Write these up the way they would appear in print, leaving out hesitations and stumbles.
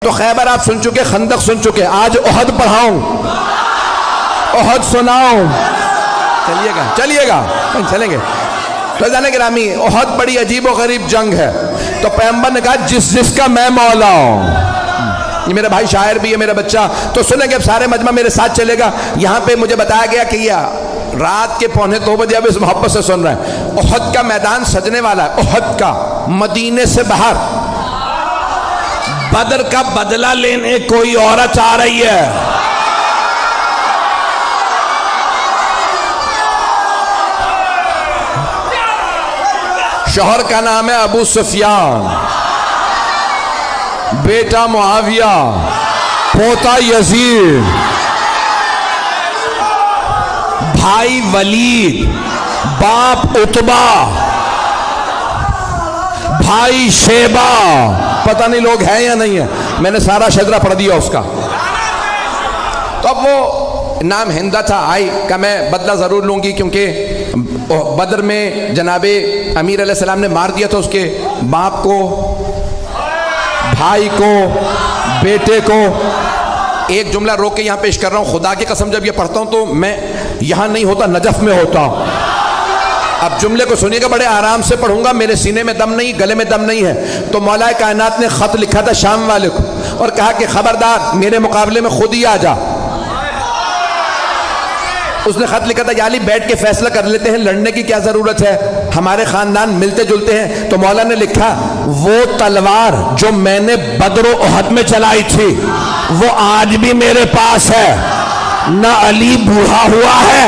तो खैबर आप सुन चुके, खंदक सुन चुके, आज ओहद पढ़ाऊं, ओहद सुनाऊं। चलिएगा चलिएगा कहीं चलेंगे। तो जाने गिरामी, ओहद बड़ी अजीब और गरीब जंग है। तो पैगंबर ने कहा जिस जिसका मैं मौला हूं। ये मेरा भाई शायर भी है, मेरा बच्चा, तो सुनेंगे, अब सारे मजमा मेरे साथ चलेगा। यहाँ पे मुझे बताया गया कि यह रात के 1:45 बजे अब इस मोहब्बत से सुन रहे हैं। ओहद का मैदान सजने वाला है, ओहद का, मदीने से बाहर। बदर का बदला लेने कोई औरत आ रही है। शौहर का नाम है अबू सुफियान, बेटा मुआविया, पोता यजीद, भाई वलीद, बाप उतबा, भाई शेबा। पता नहीं लोग हैं या नहीं है, मैंने सारा शजरा पढ़ दिया उसका। तो अब वो नाम हिंदा था, आई का मैं बदला जरूर लूंगी, क्योंकि बदर में जनाबे अमीर अलैहिस्सलाम ने मार दिया था उसके बाप को, भाई को, बेटे को। एक जुमला रोक के यहाँ पेश कर रहा हूँ, खुदा की कसम जब ये पढ़ता हूँ तो मैं यहाँ नहीं होता, नजफ में होता हूँ। अब जुमले को सुनिएगा, बड़े आराम से पढ़ूंगा, मेरे सीने में दम नहीं, गले में दम नहीं है। तो मौलाए कायनात ने खत लिखा था शाम वाले को और कहा कि खबरदार मेरे मुकाबले में खुद ही आ जा। उसने खत लिखा था, याली बैठ के फैसला कर लेते हैं, लड़ने की क्या जरूरत है, हमारे खानदान मिलते जुलते हैं। तो मौला ने लिखा, वो तलवार जो मैंने बदर ओहद में चलाई थी वो आज भी मेरे पास है। न अली बूढ़ा हुआ है,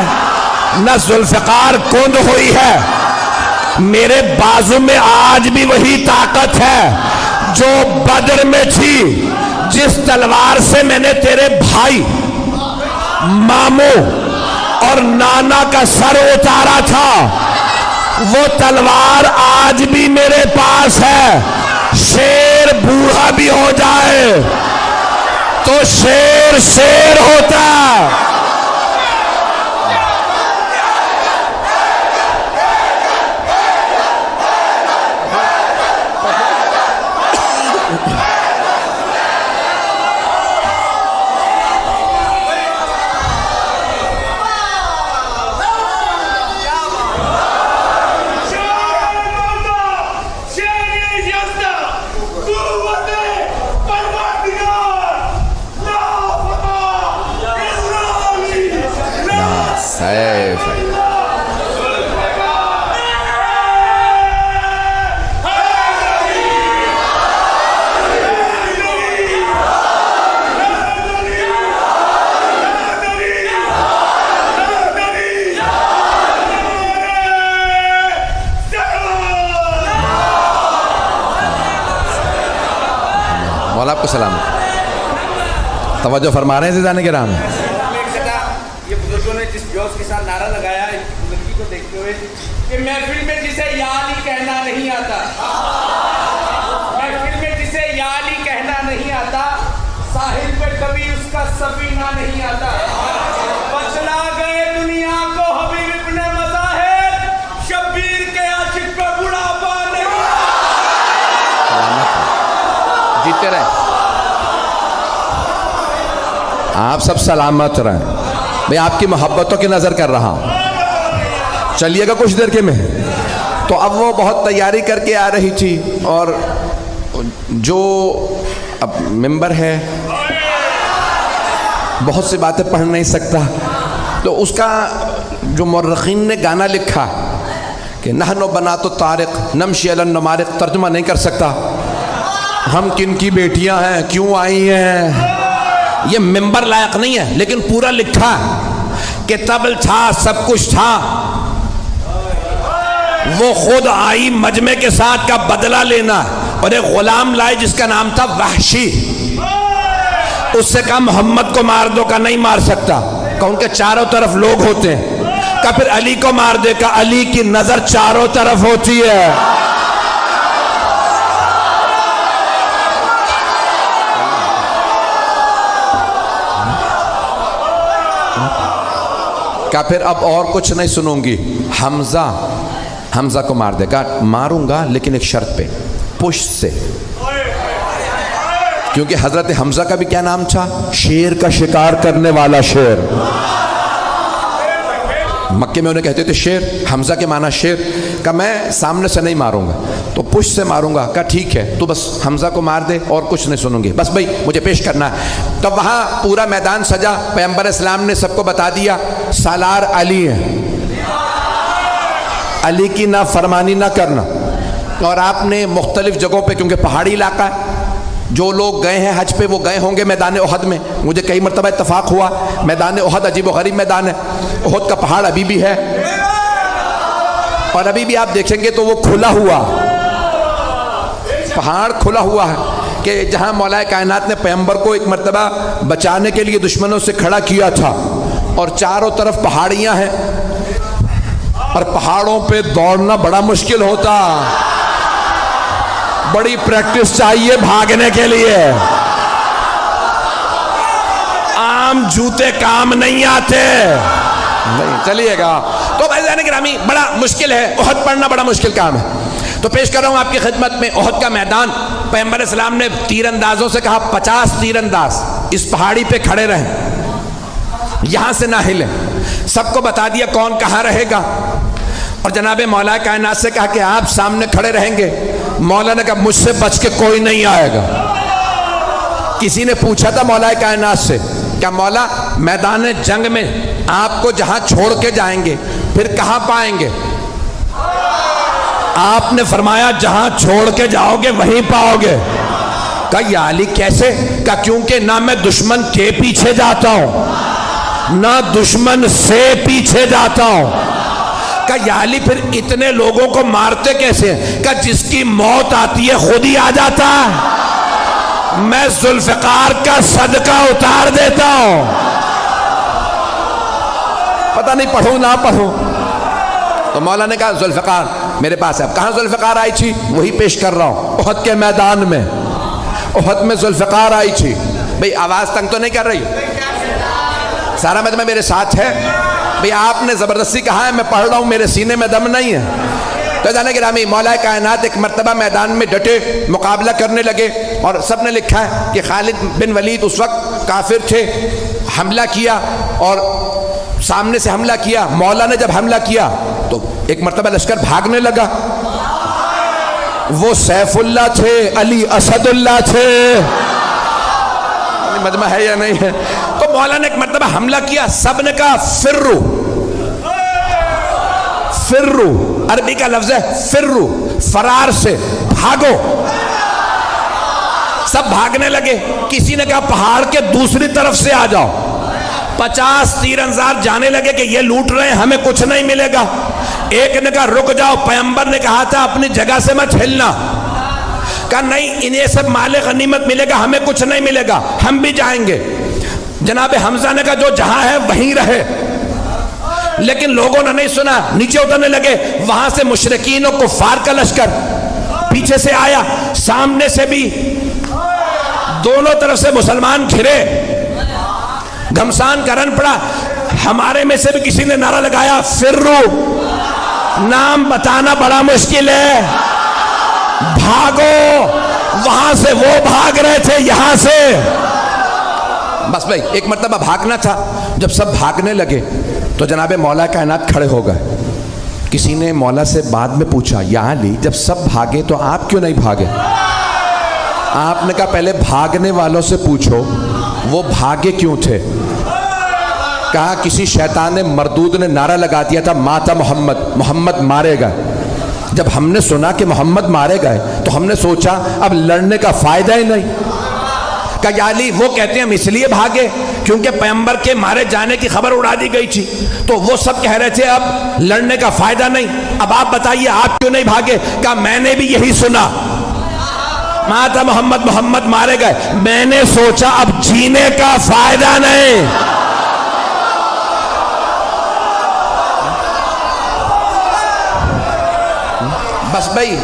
न जुल्फकार कुंद हुई है, मेरे बाजू में आज भी वही ताकत है जो बदर में थी। जिस तलवार से मैंने तेरे भाई, मामू और नाना का सर उतारा था, वो तलवार आज भी मेरे पास है। शेर बूढ़ा भी हो जाए तो शेर शेर होता। मौला आपको सलाम। तवज्जो फरमा रहे हैं ज़िदाने के राम। ये बुजुर्गों ने जिस जोश के साथ नारा लगाया इस बुजुर्गी को देखते हुए कि महफिल में जिसे याली कहना नहीं आता, महफिल में जिसे याली कहना नहीं आता, साहिल पे कभी उसका सफीना नहीं आता। बचला गए दुनिया को हबीब इब्ने मज़ाहिर, शब्बीर के आशिक पे बुढ़ापा नहीं। जीते रहे, आप सब सलामत रहें। मैं आपकी मोहब्बतों की नज़र कर रहा हूँ, चलिएगा कुछ देर के में। तो अब वो बहुत तैयारी करके आ रही थी और जो अब मेंबर है बहुत सी बातें पढ़ नहीं सकता, तो उसका जो मुर्रखीन ने गाना लिखा कि नहनो बना तो तारिक नमशी अलन नमारिक, तर्जुमा नहीं कर सकता, हम किन की बेटियां हैं, क्यों आई हैं, ये मेंबर लायक नहीं है, लेकिन पूरा लिखा कि तबल था, सब कुछ था, वो खुद आई मजमे के साथ का बदला लेना और एक गुलाम लाए जिसका नाम था वहशी। उससे कहा मोहम्मद को मार दो, का नहीं मार सकता, का उनके चारों तरफ लोग होते हैं, का फिर अली को मार दे, का अली की नजर चारों तरफ होती है। क्या फिर अब और कुछ नहीं सुनूंगी, हमजा को मार देगा, मारूंगा लेकिन एक शर्त पे, पुश से, क्योंकि हजरत हमजा का भी क्या नाम था? शेर का शिकार करने वाला शेर। मक्के में उन्हें कहते थे शेर, हमजा के माना शेर। का मैं सामने से नहीं मारूंगा तो पुश से मारूंगा। का ठीक है, तो बस हमजा को मार दे और कुछ नहीं सुनूंगी, बस भाई मुझे पेश करना है। तो वहां पूरा मैदान सजा, पैगंबर इस्लाम ने सबको बता दिया सालार अली है, अली की ना फरमानी ना करना। और आपने मुख्तलिफ जगहों पे, क्योंकि पहाड़ी इलाका है, जो लोग गए हैं हज पे वो गए होंगे मैदान उहद में। मुझे कई मरतबा इत्तफाक हुआ, मैदान उहद अजीब व गरीब मैदान है। उहद का पहाड़ अभी भी है और अभी भी आप देखेंगे तो वो खुला हुआ पहाड़ खुला हुआ है कि जहां मौला कायनात ने पैगंबर को एक मरतबा बचाने के लिए दुश्मनों से खड़ा किया था। और चारों तरफ पहाड़ियां हैं और पहाड़ों पे दौड़ना बड़ा मुश्किल होता, बड़ी प्रैक्टिस चाहिए भागने के लिए, आम जूते काम नहीं आते। नहीं चलिएगा तो भाई जाने गिरामी बड़ा मुश्किल है, उहद पढ़ना बड़ा मुश्किल काम है। तो पेश कर रहा हूं आपकी खिदमत में उहद का मैदान। पैगंबर इस्लाम ने तीरंदाजों से कहा 50 तीरंदाज इस पहाड़ी पे खड़े रहें, यहां से ना हिले। सबको बता दिया कौन कहां रहेगा। और जनाबे मौला कायनात से कहा कि आप सामने खड़े रहेंगे। मौला ने कहा मुझसे बच के कोई नहीं आएगा। किसी ने पूछा था मौला कायनात से, क्या मौला मैदान जंग में आपको जहां छोड़ के जाएंगे फिर कहां पाएंगे? आपने फरमाया जहां छोड़ के जाओगे वहीं पाओगे। कहा या अली कैसे? कहा क्योंकि ना मैं दुश्मन के पीछे जाता हूं ना दुश्मन से पीछे जाता हूं। कहा या अली फिर इतने लोगों को मारते कैसे? कहा जिसकी मौत आती है खुद ही आ जाता है, मैं जुल्फकार का सदका उतार देता हूं। पता नहीं पढ़ूं ना पढ़ूं। तो मौला ने कहा जुल्फकार मेरे पास है। कहां जुल्फकार आई थी? वही पेश कर रहा हूं, उहद के मैदान में। उहद में जुल्फकार आई थी। भाई आवाज तंग तो नहीं कर रही? सारा मजमा मेरे साथ है। भाई आपने जबरदस्ती कहा है, मैं पढ़ रहा हूं, मेरे सीने में दम नहीं है। तो जाने गिरामी मौला कायनात एक मरतबा मैदान में डटे मुकाबला करने लगे। और सब ने लिखा है कि खालिद बिन वलीद उस वक्त काफिर थे, हमला किया और सामने से हमला किया। मौला ने जब हमला किया तो एक मरतबा लश्कर भागने लगा। वो सैफुल्लाह थे, अली असदुल्लाह थे। मजमा है या नहीं है? तो मौला ने एक मरतबा हमला किया, सब ने कहा फिर्रू। फिर्रू अरबी का लफ्ज है फिर्रू, फरार से भागो। सब भागने लगे। किसी ने कहा पहाड़ के दूसरी तरफ से आ जाओ। 50 तीरंदाज जाने लगे कि ये लूट रहे हैं, हमें कुछ नहीं मिलेगा। एक ने कहा रुक जाओ, पैगंबर ने कहा था अपनी जगह से मत हिलना। कहा नहीं, इन्हें सब माले गनीमत मिलेगा, हमें कुछ नहीं मिलेगा, हम भी जाएंगे। जनाबे हमजा ने कहा जो जहां है वहीं रहे। लेकिन लोगों ने नहीं सुना, नीचे उतरने लगे। वहां से मुशरिकीन और कुफ्फार का लश्कर पीछे से आया, सामने से भी, दोनों तरफ से मुसलमान घिरे। घमसान करन पड़ा। हमारे में से भी किसी ने नारा लगाया फिर्रू। नाम बताना बड़ा मुश्किल है, भागो। वहां से वो भाग रहे थे, यहां से बस भाई एक मरतबा भागना था। जब सब भागने लगे तो जनाबे मौला कायनात खड़े हो गए। किसी ने मौला से बाद में पूछा या अली जब सब भागे तो आप क्यों नहीं भागे? आपने कहा पहले भागने वालों से पूछो वो भागे क्यों थे। कहा किसी शैतान मरदूद ने नारा लगा दिया था माता मोहम्मद, मोहम्मद मारे गए। जब हमने सुना कि मोहम्मद मारे गए तो हमने सोचा अब लड़ने का फायदा ही नहीं। कहा या अली वो कहते हैं हम इसलिए भागे क्योंकि पैगंबर के मारे जाने की खबर उड़ा दी गई थी, तो वो सब कह रहे थे अब लड़ने का फायदा नहीं। अब आप बताइए आप क्यों नहीं भागे? कहा मैंने भी यही सुना, माता मोहम्मद, मोहम्मद मारे गए। मैंने सोचा अब जीने का फायदा नहीं। बस भाई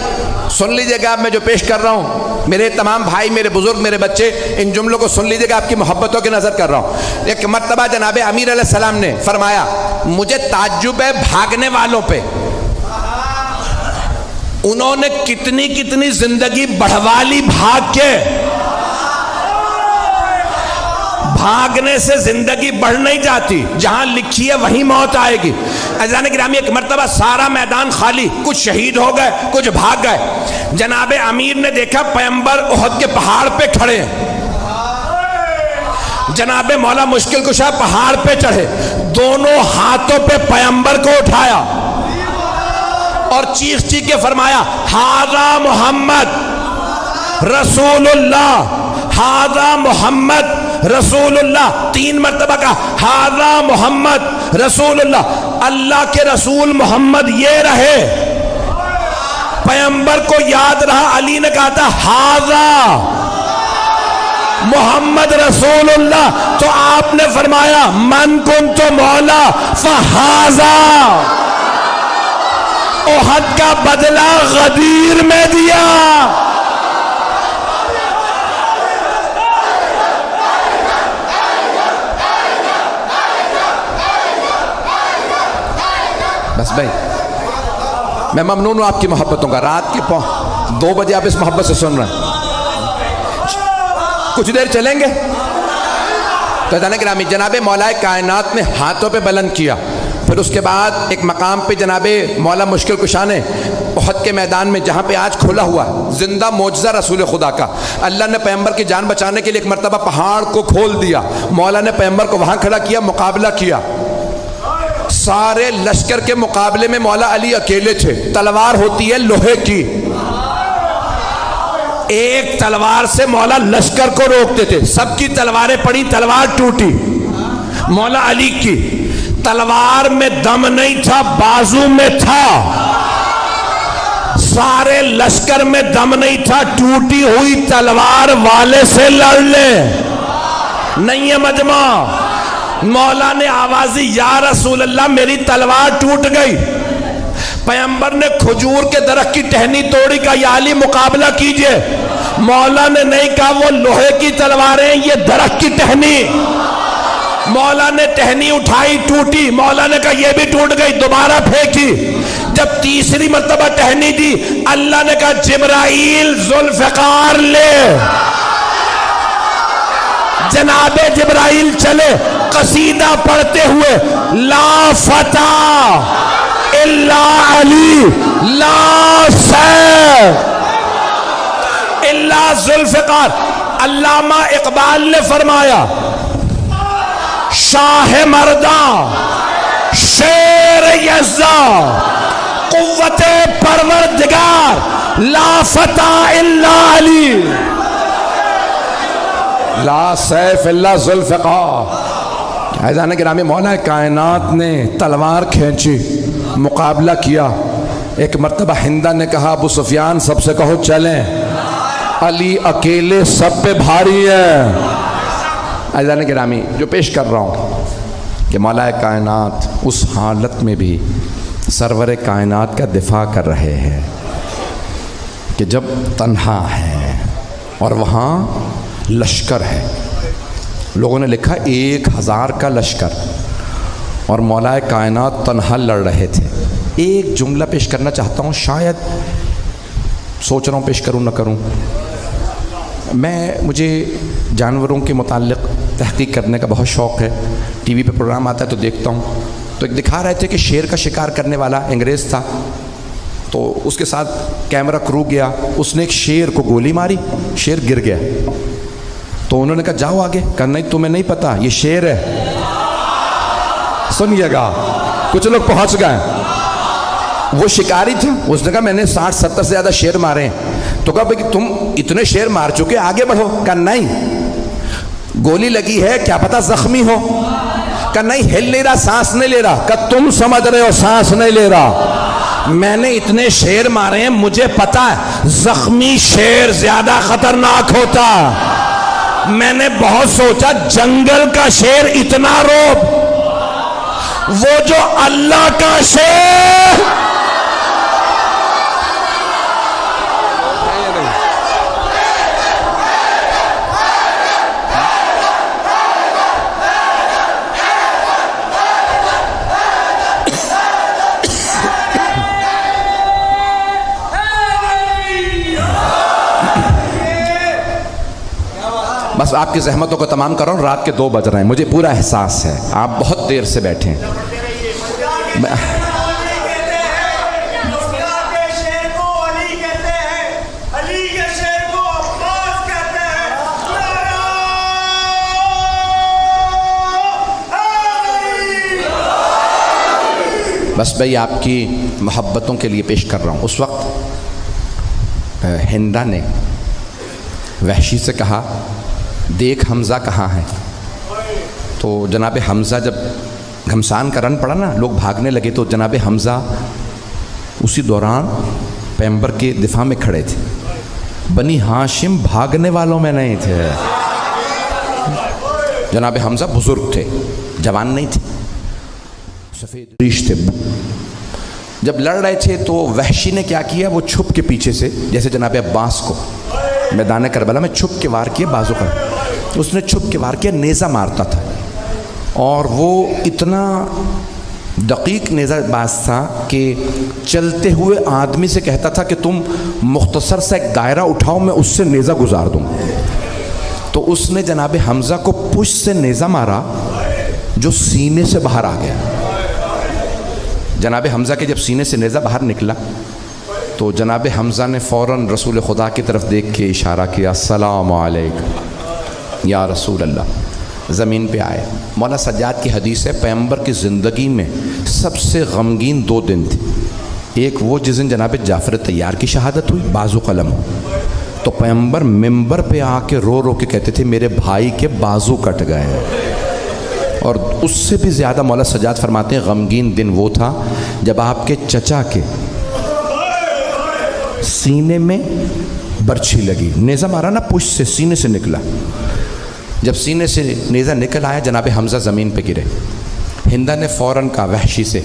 सुन लीजिएगा, अब मैं जो पेश कर रहा हूं, मेरे तमाम भाई, मेरे बुजुर्ग, मेरे बच्चे, इन जुमलों को सुन लीजिएगा, आपकी मोहब्बतों की नजर कर रहा हूं। एक मर्तबा जनाबे अमीर अलैहिस्सलाम ने फरमाया मुझे ताज्जुब है भागने वालों पे, उन्होंने कितनी कितनी जिंदगी बढ़वा ली भाग के। भागने से जिंदगी बढ़ नहीं जाती, जहां लिखी है वहीं मौत आएगी। अज़ान गिरामी, एक मर्तबा सारा मैदान खाली, कुछ शहीद हो गए, कुछ भाग गए। जनाबे अमीर ने देखा पैगंबर उहद के पहाड़ पे खड़े हैं। जनाबे मौला मुश्किल कुशा पहाड़ पे चढ़े, दोनों हाथों पे पैगंबर को उठाया और चीख चीख के फरमाया, हाजा मोहम्मद रसूलुल्लाह, हाजा मोहम्मद रसूलुल्लाह। 3 मर्तबा का हाजा मोहम्मद रसूलुल्लाह। अल्लाह के रसूल मोहम्मद ये रहे। पैगंबर को याद रहा, अली ने कहा था हाजा मोहम्मद रसूलुल्लाह, तो आपने फरमाया मन कुन तो मौला फहाजा। उहद का बदला गदीर में दिया। बस भाई, मैं ममनून हूं आपकी मोहब्बतों का। रात के 2 बजे आप इस मोहब्बत से सुन रहे हैं, कुछ देर चलेंगे तो जाने गिरामी जनाबे मौलाए कायनात ने हाथों पे बुलंद किया। फिर उसके बाद एक मकाम पे जनाबे मौला मुश्किल कुशा ने उहद के मैदान में, जहाँ पे आज खुला हुआ जिंदा मौजज़ा रसूल खुदा का, अल्लाह ने पैगंबर की जान बचाने के लिए एक मरतबा पहाड़ को खोल दिया। मौला ने पैगंबर को वहाँ खड़ा किया, मुकाबला किया। सारे लश्कर के मुकाबले में मौला अली अकेले थे। तलवार होती है लोहे की, एक तलवार से मौला लश्कर को रोकते थे। सबकी तलवारें पड़ी, तलवार टूटी। मौला अली की तलवार में दम नहीं था, बाजू में था। सारे लश्कर में दम नहीं था, टूटी हुई तलवार वाले से लड़ ले, नहीं है मजमा। मौला ने आवाजी, या रसूल अल्लाह मेरी तलवार टूट गई। पैगंबर ने खजूर के दरख्त की टहनी तोड़ी, का या अली मुकाबला कीजिए। मौला ने नहीं कहा वो लोहे की तलवारें, ये दरख्त की टहनी। मौला ने टहनी उठाई, टूटी। मौला ने कहा ये भी टूट गई, दोबारा फेंकी। जब तीसरी मर्तबा टहनी दी, अल्लाह ने कहा जिब्राइल जुल्फ़िकार ले। जनाबे जिब्राइल चले कसीदा पढ़ते हुए, ला फता इल्ला अली, ला सैफ इल्ला जुल्फ़िकार। अल्लामा इकबाल ने फरमाया, शाह मर्दा शेर यज़्ज़ा कुव्वते परवरदिगार, ला फता इल्ला अली, ला सैफ इल्ला जुल्फ़िकार। ऐज़ान गिरामी मौला कायनात ने तलवार खींची, मुकाबला किया। एक मर्तबा हिंदा ने कहा, अबू सुफियान सबसे कहो चलें, अली अकेले सब पे भारी है। ऐज़ान गिरामी जो पेश कर रहा हूँ कि मौला कायनात उस हालत में भी सरवर कायनात का दिफा कर रहे हैं कि जब तन्हा है और वहाँ लश्कर है। लोगों ने लिखा 1000 का लश्कर और मौलाए कायनात तन्हा लड़ रहे थे। एक जुमला पेश करना चाहता हूँ, शायद सोच रहा हूँ पेश करूँ न करूँ। मुझे जानवरों के मुताल्लिक़ तहक़ीक़ करने का बहुत शौक़ है। टीवी पे प्रोग्राम आता है तो देखता हूँ। तो एक दिखा रहे थे कि शेर का शिकार करने वाला अंग्रेज़ था, तो उसके साथ कैमरा क्रू गया, उसने एक शेर को गोली मारी, शेर गिर गया। तो उन्होंने कहा जाओ आगे। कहा नहीं तुम्हें नहीं पता ये शेर है। सुनिएगा, कुछ लोग पहुंच गए। वो शिकारी थे, उसने कहा मैंने 60-70 से ज़्यादा शेर मारे हैं। तो कहा भाई तुम इतने शेर मार चुके, आगे बढ़ो। कहा नहीं, गोली लगी है, क्या पता जख्मी हो। कहा नहीं, हिल नहीं रहा, सांस नहीं ले रहा। कहा तुम समझ रहे हो सांस नहीं ले रहा, मैंने इतने शेर मारे हैं, मुझे पता है जख्मी शेर ज्यादा खतरनाक होता। मैंने बहुत सोचा, जंगल का शेर इतना रोब, वो जो अल्लाह का शेर। बस आपकी जहमतों को तमाम कर रहा हूँ, रात के 2 बज रहे हैं, मुझे पूरा एहसास है, आप बहुत देर से बैठे हैं। बस भाई आपकी मोहब्बतों के लिए पेश कर रहा हूँ। उस वक्त हिंदा ने वहशी से कहा, देख हमज़ा कहाँ है। तो जनाब हमज़ा जब घमसान का रन पड़ा ना, लोग भागने लगे, तो जनाब हमज़ा उसी दौरान पैगंबर के दिफा में खड़े थे। बनी हाशिम भागने वालों में नहीं थे। जनाब हमज़ा बुज़ुर्ग थे, जवान नहीं थे, सफ़ेद रीश थे। जब लड़ रहे थे तो वहशी ने क्या किया, वो छुप के पीछे से, जैसे जनाब अब्बास को मैदान करबला में छुप के वार किया, बाजू का उसने छुप के वार किया, नेज़ा मारता था। और वो इतना दकीक नेज़ाबाज था कि चलते हुए आदमी से कहता था कि तुम मुख्तसर सा एक दायरा उठाओ, मैं उससे नेज़ा गुजार दूँ। तो उसने जनाब हमज़ा को पुश से नेज़ा मारा जो सीने से बाहर आ गया। जनाब हमज़ा के जब सीने से नेज़ा बाहर निकला तो जनाब हमज़ा ने फ़ौरन रसूल खुदा की तरफ देख के इशारा किया, अस्सलामु अलैकुम या रसूल अल्लाह। ज़मीन पे आए। मौला सज्जाद की हदीस है, पैगंबर की ज़िंदगी में सबसे गमगीन 2 दिन थे। एक वो जिस दिन जनाब जाफ़र तैयार की शहादत हुई, बाजू कलम हो, तो पैगंबर मिंबर पे आके रो रो के कहते थे मेरे भाई के बाजू कट गए। और उससे भी ज़्यादा मौला सज्जाद फरमाते हैं गमगीन दिन वो था जब आपके चचा के सीने में बर्छी लगी, नेज़ा मारा ना, पुश से सीने से निकला। जब सीने से नेज़ा निकल आया, जनाब हमज़ा ज़मीन पे गिरे। हिंदा ने फ़ौरन कहा वहशी से,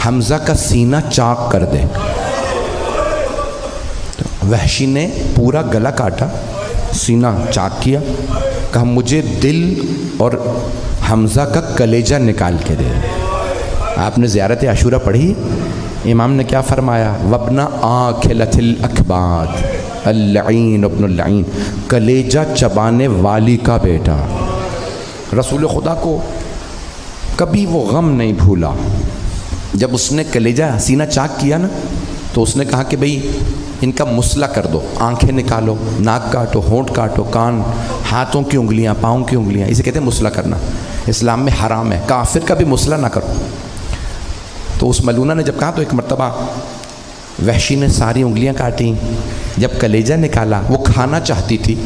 हमज़ा का सीना चाक कर दे। तो वहशी ने पूरा गला काटा, सीना चाक किया, कहा मुझे दिल और हमज़ा का कलेजा निकाल के दे। आपने ज़ियारत आशूरा पढ़ी, इमाम ने क्या फरमाया, वबना आखिलतिल अखबाद अल्लईन इब्नुल लईन, कलेजा चबाने वाली का बेटा। रसूल खुदा को कभी वो गम नहीं भूला। जब उसने कलेजा सीना चाक किया ना, तो उसने कहा कि भाई इनका मुसला कर दो, आंखें निकालो, नाक काटो, होंठ काटो, कान, हाथों की उंगलियां, पाँव की उंगलियां, इसे कहते हैं मुसला करना। इस्लाम में हराम है, काफिर का भी मुसला ना करो। तो उस मलूना ने जब कहा तो एक मर्तबा वहशी ने सारी उंगलियां काटी। जब कलेजा निकाला, वो खाना चाहती थी।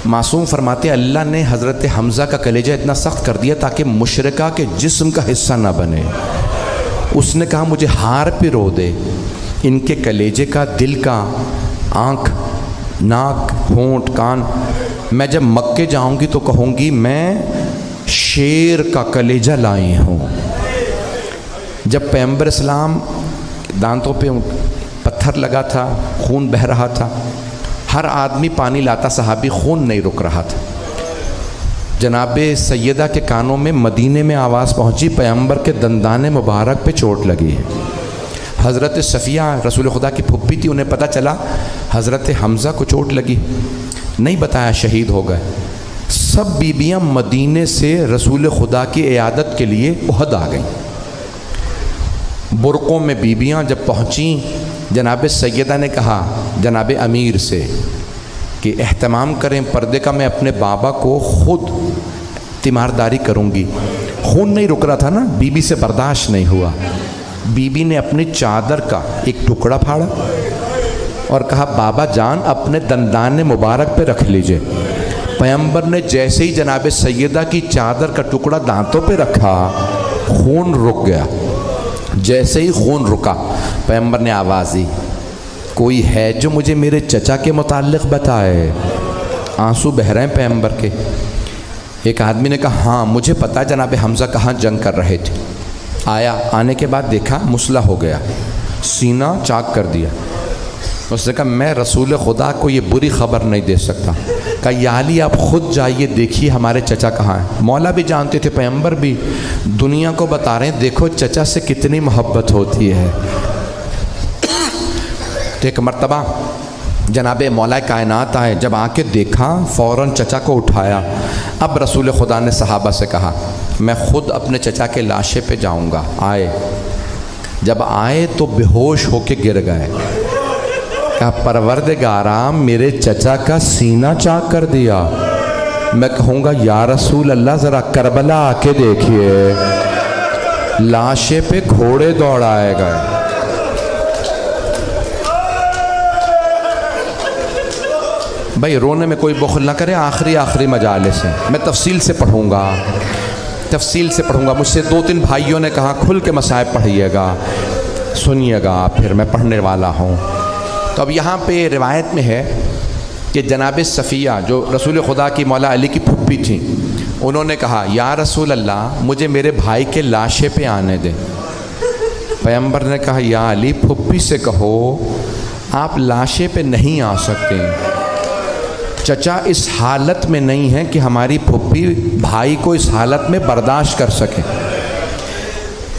मासूम फरमाते अल्लाह ने हज़रत हमज़ा का कलेजा इतना सख्त कर दिया ताकि मुशरिका के जिस्म का हिस्सा ना बने। उसने कहा मुझे हार पे रो दे, इनके कलेजे का, दिल का, आँख, नाक, होंठ, कान। मैं जब मक्के जाऊंगी तो कहूँगी मैं शेर का कलेजा लाई हूँ। जब पैगंबर इस्लाम दांतों पे पत्थर लगा था, खून बह रहा था, हर आदमी पानी लाता, सहाबी, खून नहीं रुक रहा था। जनाबे सैयदा के कानों में मदीने में आवाज़ पहुँची, पैगंबर के दंदाने मुबारक पे चोट लगी है। हज़रत सफ़िया रसूल खुदा की फुप्पी थी, उन्हें पता चला हज़रत हमज़ा को चोट लगी, नहीं बताया, शहीद हो गए। सब बीबियाँ मदीने से रसूल खुदा की इयादत के लिए उहद आ गईं। बुरक़ों में बीबियाँ जब पहुँची, जनाब सैयदा ने कहा जनाब अमीर से कि एहतमाम करें पर्दे का, मैं अपने बाबा को ख़ुद तीमारदारी करूँगी। खून नहीं रुक रहा था ना, बीबी से बर्दाश्त नहीं हुआ। बीबी ने अपनी चादर का एक टुकड़ा फाड़ा और कहा बाबा जान अपने दंदाने मुबारक पे रख लीजिए। पैगंबर ने जैसे ही जनाब सैयदा की चादर का टुकड़ा दांतों पे रखा, खून रुक गया। जैसे ही खून रुका, पैगंबर ने आवाज़ दी, कोई है जो मुझे मेरे चचा के मुताल्लिक़ बताए। आंसू बह रहे हैं पैगंबर के। एक आदमी ने कहा हाँ मुझे पता है जनाब हमज़ा कहाँ जंग कर रहे थे। आया, आने के बाद देखा मुसला हो गया, सीना चाक कर दिया। उसने कहा मैं रसूल खुदा को ये बुरी ख़बर नहीं दे सकता। कहा या अली आप ख़ुद जाइए, देखिए हमारे चचा कहाँ हैं। मौला भी जानते थे, पैगंबर भी दुनिया को बता रहे हैं, देखो चचा से कितनी मोहब्बत होती है। तो एक मर्तबा जनाब मौला कायनात आए, जब आके देखा फ़ौरन चचा को उठाया। अब रसूल खुदा ने सहाबा से कहा मैं ख़ुद अपने चचा के लाशे पे जाऊंगा। आए, जब आए तो बेहोश होके गिर गए। कहा परवरदिगारा मेरे चचा का सीना चाक कर दिया। मैं कहूँगा या रसूल अल्लाह ज़रा करबला आके देखिए, लाशे पे घोड़े दौड़ाए गए। भाई रोने में कोई बुखल ना करे, आखिरी मजालिस है, मैं तफसील से पढ़ूँगा। मुझसे 2-3 भाइयों ने कहा खुल के मसाइब पढ़िएगा, सुनिएगा, फिर मैं पढ़ने वाला हूँ। तो अब यहाँ पे रिवायत में है कि जनाब सफ़िया जो रसूल खुदा की मौला अली की फुप्पी थी, उन्होंने कहा या रसूल अल्लाह मुझे मेरे भाई के लाशे पे आने दें। पैगम्बर ने कहा या अली फुप्पी से कहो आप लाशे पे नहीं आ सकते, चचा इस हालत में नहीं है कि हमारी फुप्पी भाई को इस हालत में बर्दाश्त कर सके।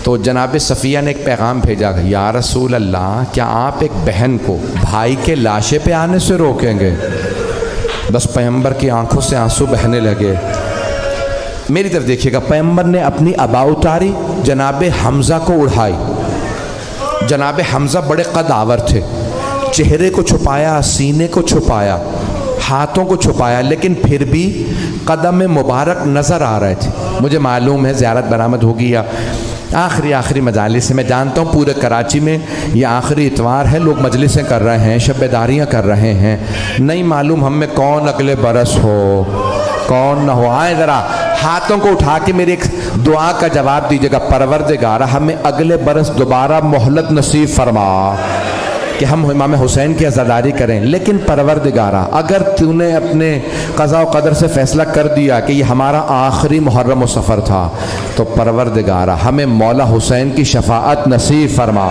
तो जनाब सफ़िया ने एक पैगाम भेजा या रसूल अल्लाह क्या आप एक बहन को भाई के लाशे पे आने से रोकेंगे? बस पैगम्बर की आंखों से आंसू बहने लगे। मेरी तरफ देखिएगा, पैगम्बर ने अपनी अबा उतारी, जनाब हमज़ा को उड़ाई। जनाब हमज़ा बड़े कदावर थे, चेहरे को छुपाया, सीने को छुपाया, हाथों को छुपाया, लेकिन फिर भी कदम मुबारक नज़र आ रहे थे। मुझे मालूम है ज़ियारत बरामद होगी या आखिरी मजालिस से, मैं जानता हूँ पूरे कराची में ये आखिरी इतवार है, लोग मजलिसें कर रहे हैं, शब्बेदारियाँ कर रहे हैं, नहीं मालूम हम में कौन अगले बरस हो कौन न हो। आए ज़रा हाथों को उठा के मेरी एक दुआ का जवाब दीजिएगा, परवरदिगारा हमें अगले बरस दोबारा मोहलत नसीब फरमा कि हम इमाम हुसैन की अज़ादारी करें। लेकिन परवरदिगारा अगर तूने अपने क़ज़ा व क़दर से फ़ैसला कर दिया कि ये हमारा आखिरी मुहर्रम व सफ़र था, तो परवरदिगारा हमें मौला हुसैन की शफ़ाअत नसीब फरमा।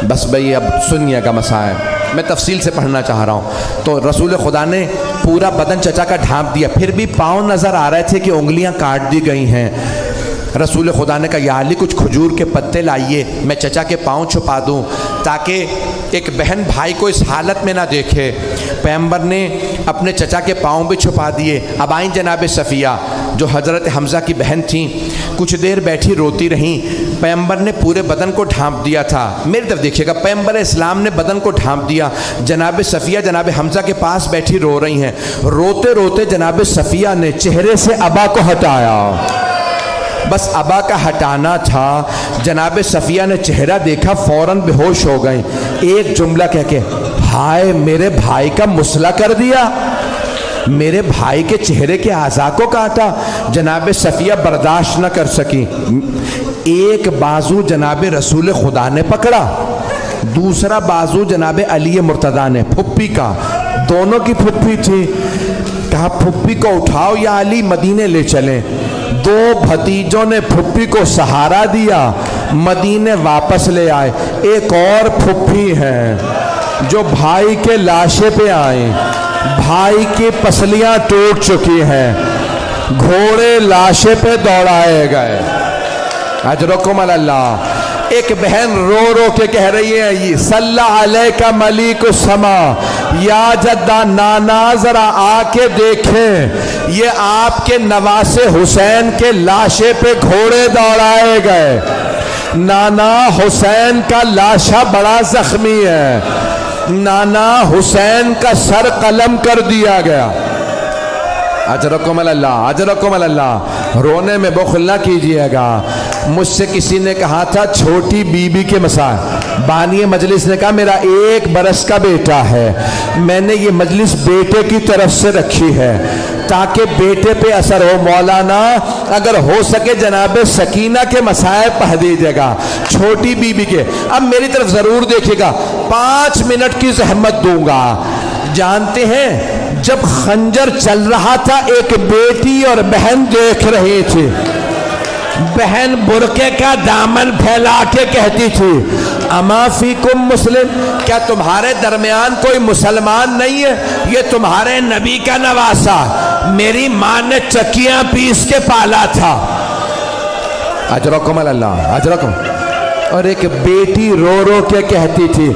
बस भाई अब सुनिएगा मसाइल, मैं तफसील से पढ़ना चाह रहा हूँ। तो रसूल खुदा ने पूरा बदन चचा का ढांप दिया, फिर भी पाँव नज़र आ रहे थे कि उंगलियाँ काट दी गई हैं। रसूल खुदा ने कहा या अली कुछ खजूर के पत्ते लाइए, मैं चचा के पाँव छुपा दूँ ताकि एक बहन भाई को इस हालत में ना देखे। पैगम्बर ने अपने चचा के पाँव भी छुपा दिए। अब आई जनाब सफ़िया जो हज़रत हमज़ा की बहन थी, कुछ देर बैठी रोती रहीं। पैगम्बर ने पूरे बदन को ढांप दिया था। मेरी तरफ देखिएगा, पैगम्बर इस्लाम ने बदन को ढांप दिया। जनाब सफ़िया जनाब हमज़ा के पास बैठी रो रही हैं। रोते रोते जनाब सफ़िया ने चेहरे से अबा को हटाया, बस अबा का हटाना था। जनाब सफ़िया ने चेहरा देखा, फ़ौरन बेहोश हो गई। एक जुमला कह के हाय मेरे भाई का मुसला कर दिया, मेरे भाई के चेहरे के आज़ा को काटा। जनाब सफ़िया बर्दाश्त न कर सकी। एक बाजू जनाब रसूल खुदा ने पकड़ा, दूसरा बाजू जनाब अली मुर्तज़ा ने, फुप्पी का, दोनों की फुप्पी थी। कहा फुप्पी को उठाओ या अली मदीने ले चलें। दो भतीजों ने फुप्पी को सहारा दिया, मदीने वापस ले आए। एक और फुप्पी है जो भाई के लाशे पे आए, भाई की पसलियां टूट चुकी हैं, घोड़े लाशे पे दौड़ाए गए। अजरकुम अल्लाह। एक बहन रो रो के कह रही है ये सल्ला अलैका मलिक समा, या जद्दा नाना जरा आके देखें ये आपके नवासे हुसैन के लाशे पे घोड़े दौड़ाए गए। नाना हुसैन का लाशा बड़ा जख्मी है, नाना हुसैन का सर कलम कर दिया गया। अजरकुम अल्लाह, अजरकुम अल्लाह। रोने में बुखल ना कीजिएगा। मुझसे किसी ने कहा था छोटी बीबी के मसाइल, बानी मजलिस ने कहा मेरा 1 बरस का बेटा है, मैंने ये मजलिस बेटे की तरफ से रखी है ताकि बेटे पे असर हो। मौलाना अगर हो सके जनाब सकीना के मसाइल पढ़ दीजिएगा, छोटी बीबी के। अब मेरी तरफ जरूर देखिएगा, 5 मिनट की जहमत दूंगा। जानते हैं जब खंजर चल रहा था एक बेटी और बहन देख रही थी, बहन बुरके का दामन फैला के कहती थी अमा फीकुम मुस्लिम, क्या तुम्हारे दरमियान कोई मुसलमान नहीं है? ये तुम्हारे नबी का नवासा, मेरी माँ ने चक्कियां पीस के पाला था। अजरकुम अल्लाह, अजरकुम। और एक बेटी रो रो के कहती थी,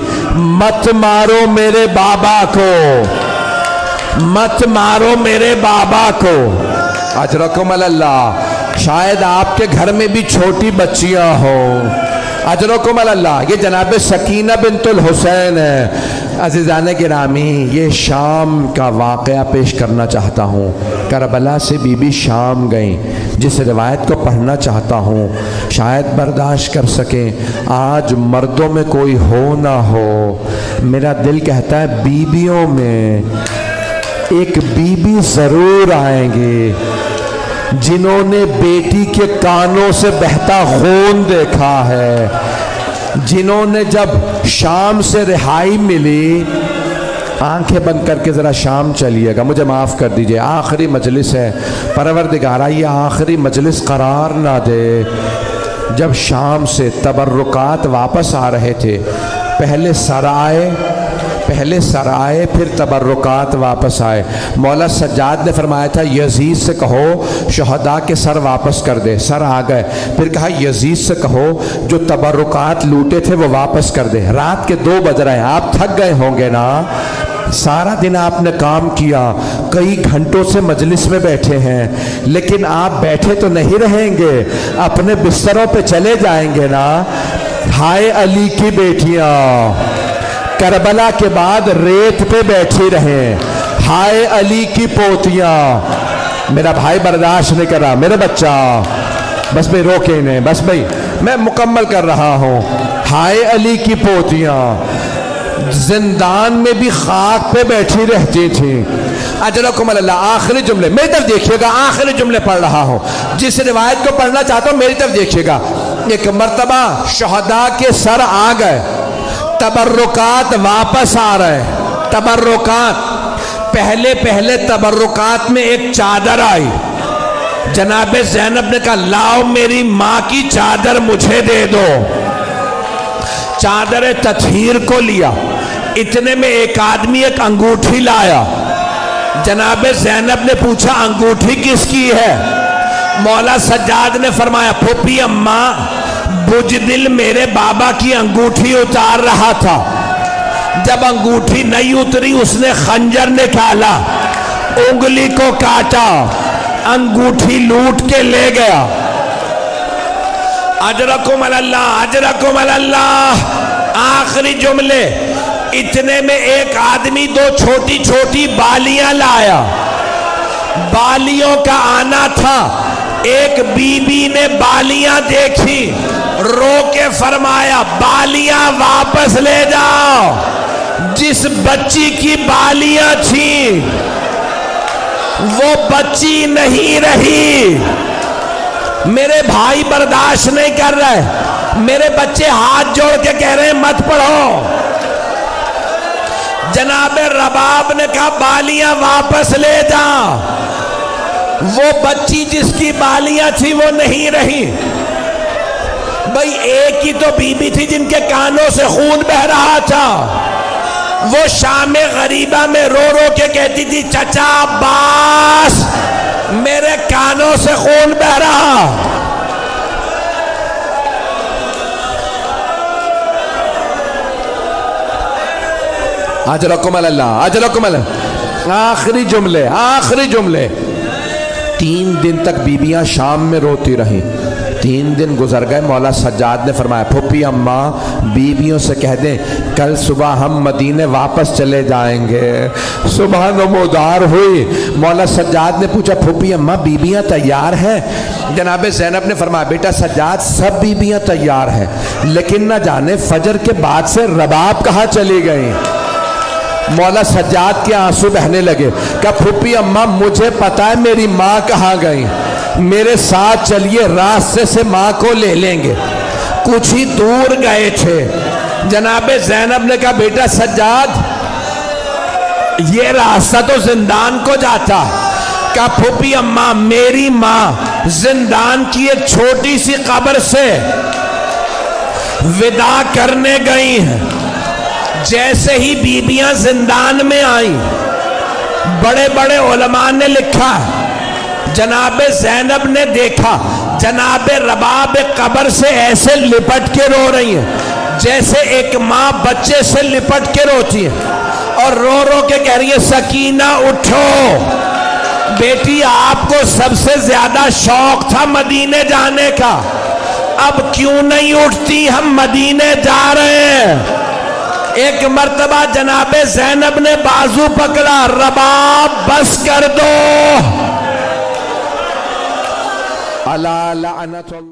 मत मारो मेरे बाबा को, मत मारो मेरे बाबा को। अजरकुम अल्लाह। शायद आपके घर में भी छोटी बच्चियां हो। अजरकुम अल्लाह। ये जनाब सकीना बिनतुल हुसैन है। अज़ीज़ान गिरामी, ये शाम का वाक़या पेश करना चाहता हूँ। करबला से बीबी शाम गई, जिस रिवायत को पढ़ना चाहता हूँ शायद बर्दाश्त कर सकें। आज मर्दों में कोई हो ना हो, मेरा दिल कहता है बीबियों में एक बीबी ज़रूर आएंगी जिन्होंने बेटी के कानों से बहता खून देखा है, जिन्होंने जब शाम से रिहाई मिली, आंखें बंद करके ज़रा शाम चलिएगा, मुझे माफ़ कर दीजिए, आखिरी मजलिस है, परवरदिगारा ये आखिरी मजलिस करार ना दे। जब शाम से तबर्रुकात वापस आ रहे थे, पहले सराए फिर तबर्रुकात वापस आए। मौला सज्जाद ने फरमाया था यजीद से कहो शहदा के सर वापस कर दे, सर आ गए। फिर कहा यजीद से कहो जो तबर्रुकात लूटे थे वो वापस कर दे। रात के 2 बज रहे हैं, आप थक गए होंगे ना, सारा दिन आपने काम किया, कई घंटों से मजलिस में बैठे हैं, लेकिन आप बैठे तो नहीं रहेंगे, अपने बिस्तरों पे चले जाएंगे ना। हाय अली की बेटियां करबला के बाद रेत पे बैठी रहे, हाय अली की पोतियां। मेरा भाई बर्दाश्त नहीं कर रहा, मेरे बच्चा, बस भाई रोके इन्हें, बस भाई मैं मुकम्मल कर रहा हूँ। हाय अली की पोतियां जिंदान में भी खाक पे बैठी रहती थी। अजरकुम अल्लाह। आखिरी जुमले मेरी तरफ देखिएगा, आखिरी जुमले पढ़ रहा हूँ, जिस रिवायत को पढ़ना चाहता हूँ मेरी तरफ देखिएगा। एक मर्तबा शहदा के सर आ गए, तबर्रुकात वापस आ रहे। तबर्रुकात पहले तबर्रुकात में एक चादर आई। जनाबे ज़ैनब ने कहा लाओ मेरी माँ की चादर मुझे दे दो। चादर तत्हीर को लिया, इतने में एक आदमी एक अंगूठी लाया। जनाबे ज़ैनब ने पूछा अंगूठी किसकी है? मौला सज्जाद ने फरमाया फूफी अम्मा बुजदिल मेरे बाबा की अंगूठी उतार रहा था, जब अंगूठी नहीं उतरी उसने खंजर निकाला, उंगली को काटा, अंगूठी लूट के ले गया। अजरकुम अल्लाह, अजरकुम अल्लाह। आखिरी जुमले, इतने में एक आदमी 2 छोटी छोटी बालियां लाया। बालियों का आना था, एक बीबी ने बालियां देखी, रो के फरमाया बालियां वापस ले जाओ। जिस बच्ची की बालियां थी वो बच्ची नहीं रही। मेरे भाई बर्दाश्त नहीं कर रहे, मेरे बच्चे हाथ जोड़ के कह रहे हैं मत पढ़ो। जनाबे रबाब ने कहा बालियां वापस ले जा। वो बच्ची जिसकी बालियां थी वो नहीं रही। भाई एक ही तो बीबी थी जिनके कानों से खून बह रहा था। वो शामे गरीबा में रो रो के कहती थी चचा अब्बास मेरे कानों से खून बह रहा। अजरकुम अल्लाह, अजरकुम अल्लाह। आखिरी जुमले, आखिरी जुमले। 3 दिन तक बीबियां शाम में रोती रहीं। 3 दिन गुजर गए। मौला सज्जाद ने फरमाया फूफी अम्मा बीबियों से कह दें कल सुबह हम मदीने वापस चले जाएंगे। सुबह नमोदार हुई। मौला सज्जाद ने पूछा फूफी अम्मा बीबियां तैयार हैं? जनाब ज़ैनब ने फरमाया बेटा सज्जाद सब बीबियां तैयार हैं, लेकिन न जाने फजर के बाद से रबाब कहाँ चली गई। मौला सज्जाद के आंसू बहने लगे। क्या फूफी अम्मा मुझे पता है मेरी माँ कहाँ गई, मेरे साथ चलिए रास्ते से माँ को ले लेंगे। कुछ ही दूर गए थे। जनाबे ज़ैनब ने कहा बेटा सज्जाद ये रास्ता तो जिंदान को जाता। क्या फूफी अम्मा मेरी माँ जिंदान की एक छोटी सी कब्र से विदा करने गई हैं। जैसे ही बीबियां जिंदान में आई, बड़े बड़े उलमा ने लिखा जनाबे ज़ैनब ने देखा जनाबे रबाब कब्र से ऐसे लिपट के रो रही हैं जैसे एक माँ बच्चे से लिपट के रोती है, और रो रो के कह रही है सकीना उठो बेटी, आपको सबसे ज्यादा शौक था मदीने जाने का, अब क्यों नहीं उठती, हम मदीने जा रहे हैं। एक मर्तबा जनाबे ज़ैनब ने बाजू पकड़ा, रबाब बस कर दो। अला लानत